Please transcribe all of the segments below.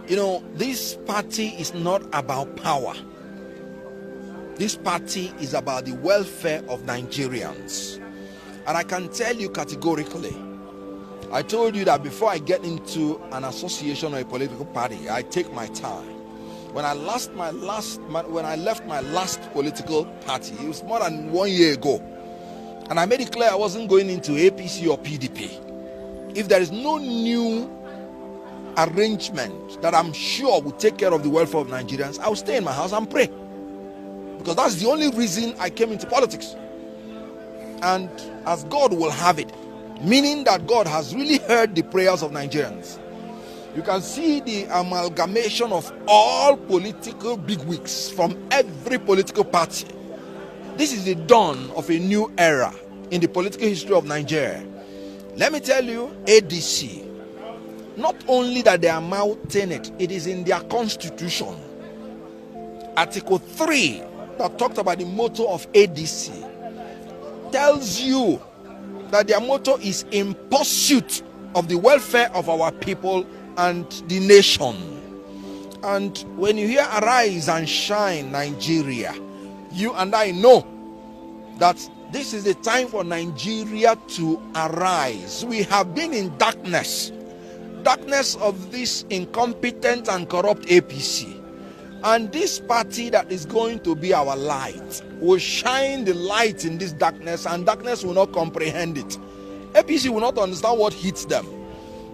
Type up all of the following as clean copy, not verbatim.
You know, this party is not about power. This party is about the welfare of Nigerians. And I can tell you categorically, I told you that before I get into an association or a political party, I take my time. When I left my last political party, it was more than 1 year ago. And I made it clear I wasn't going into APC or PDP. If there is no new arrangement that I'm sure will take care of the welfare of Nigerians, I will stay in my house and pray. Because that's the only reason I came into politics. And as God will have it, meaning that God has really heard the prayers of Nigerians. You can see the amalgamation of all political bigwigs from every political party. This is the dawn of a new era in the political history of Nigeria. Let me tell you, ADC, not only that they are mounting it, it is in their constitution. Article 3, that talked about the motto of ADC, tells you that their motto is in pursuit of the welfare of our people and the nation. And when you hear arise and shine Nigeria, you and I know that this is the time for Nigeria to arise. We have been in darkness of this incompetent and corrupt APC. And this party that is going to be our light will shine the light in this darkness, and darkness will not comprehend it. APC will not understand what hits them.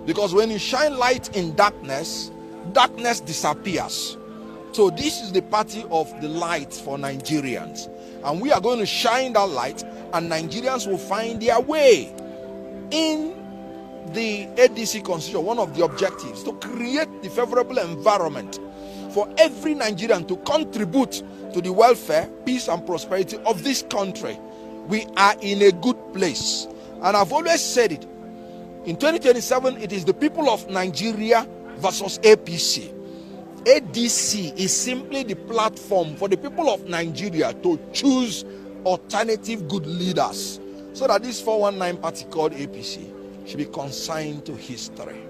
Because when you shine light in darkness, darkness disappears. So this is the party of the light for Nigerians. And we are going to shine that light, and Nigerians will find their way. In the ADC constitution, one of the objectives to create the favorable environment for every Nigerian to contribute to the welfare, peace and prosperity of this country. We are in a good place. And I've always said it. In 2027, it is the people of Nigeria versus APC. ADC is simply the platform for the people of Nigeria to choose alternative good leaders, so that this 419 party called APC should be consigned to history.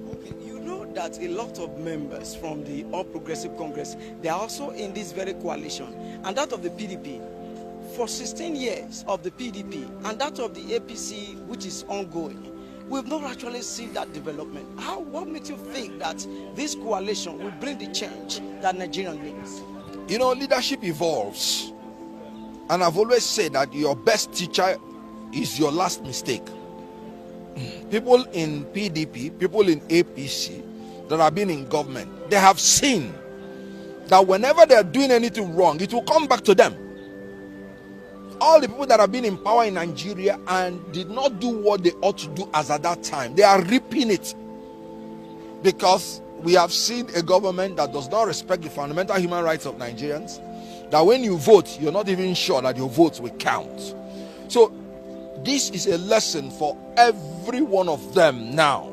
Okay, you know that a lot of members from the All Progressive Congress, they are also in this very coalition, and that of the PDP. For 16 years of the PDP and that of the APC, which is ongoing, we've not actually seen that development. What makes you think that this coalition will bring the change that Nigeria needs? You know, leadership evolves. And I've always said that your best teacher is your last mistake. People in PDP, people in APC that have been in government, they have seen that whenever they are doing anything wrong, it will come back to them. All the people that have been in power in Nigeria and did not do what they ought to do as at that time, they are reaping it. Because we have seen a government that does not respect the fundamental human rights of Nigerians, that when you vote, you're not even sure that your votes will count. So this is a lesson for every one of them now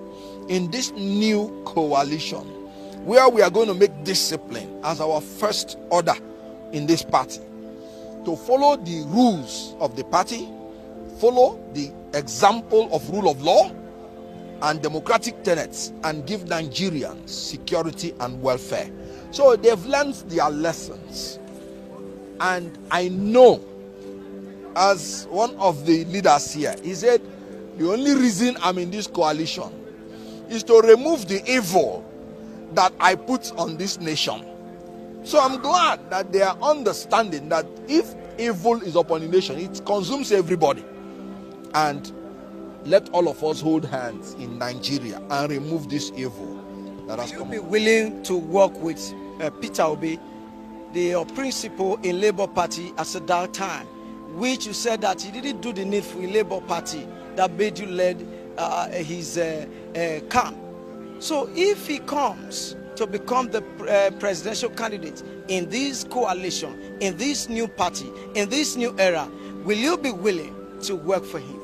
in this new coalition, where we are going to make discipline as our first order in this party, to follow the rules of the party, follow the example of rule of law and democratic tenets, and give Nigerians security and welfare. So they've learned their lessons. And I know, as one of the leaders here, he said, the only reason I'm in this coalition is to remove the evil that I put on this nation. So I'm glad that they are understanding that if evil is upon a nation, it consumes everybody. And let all of us hold hands in Nigeria and remove this evil that has come. Will you be willing to work with Peter Obi, the principal in Labour Party at that time, which you said that he didn't do the needful in Labour Party that made you lead his camp? So if he comes to become the presidential candidate in this coalition, in this new party, in this new era, will you be willing to work for him?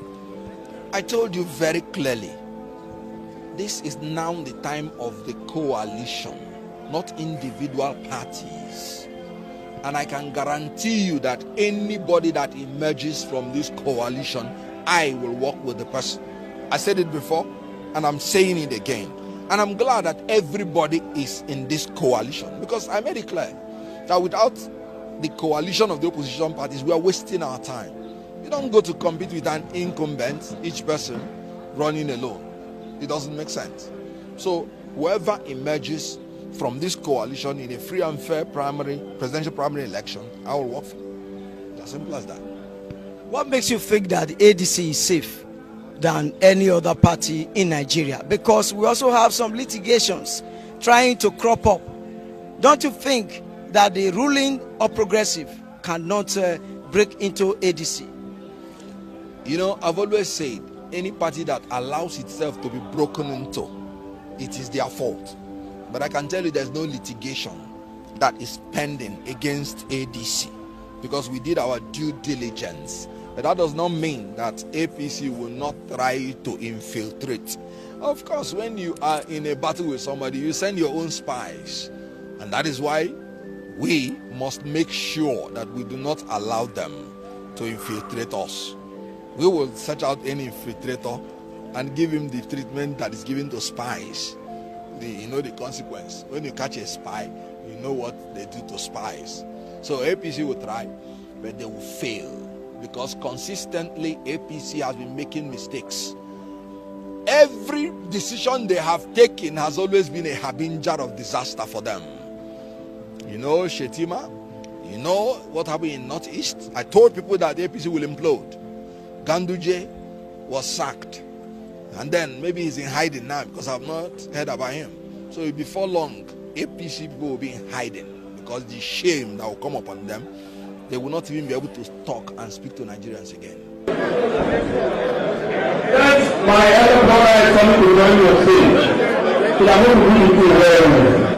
I told you very clearly, this is now the time of the coalition, not individual parties. And I can guarantee you that anybody that emerges from this coalition, I will work with the person. I said it before, and I'm saying it again. And I'm glad that everybody is in this coalition, because I made it clear that without the coalition of the opposition parties, we are wasting our time. You don't go to compete with an incumbent, each person running alone. It doesn't make sense. So whoever emerges from this coalition in a free and fair presidential primary election, I will work for. It's as simple as that. What makes you think that the ADC is safe than any other party in Nigeria? Because we also have some litigations trying to crop up. Don't you think that the ruling or progressive cannot break into ADC? You know, I've always said, any party that allows itself to be broken into, it is their fault. But I can tell you there's no litigation that is pending against ADC, because we did our due diligence. But that does not mean that APC will not try to infiltrate. Of course, when you are in a battle with somebody, you send your own spies. And that is why we must make sure that we do not allow them to infiltrate us. We will search out any infiltrator and give him the treatment that is given to spies. You know the consequence. When you catch a spy, you know what they do to spies. So APC will try, but they will fail, because consistently APC has been making mistakes. Every decision they have taken has always been a harbinger of disaster for them. You know Shetima, you know what happened in Northeast. I told people that APC will implode. Ganduje was sacked, and then maybe he's in hiding now, because I've not heard about him. So before long, APC people will be in hiding, because the shame that will come upon them, they will not even be able to talk and speak to Nigerians again. That's my elder brother is coming to join your stage.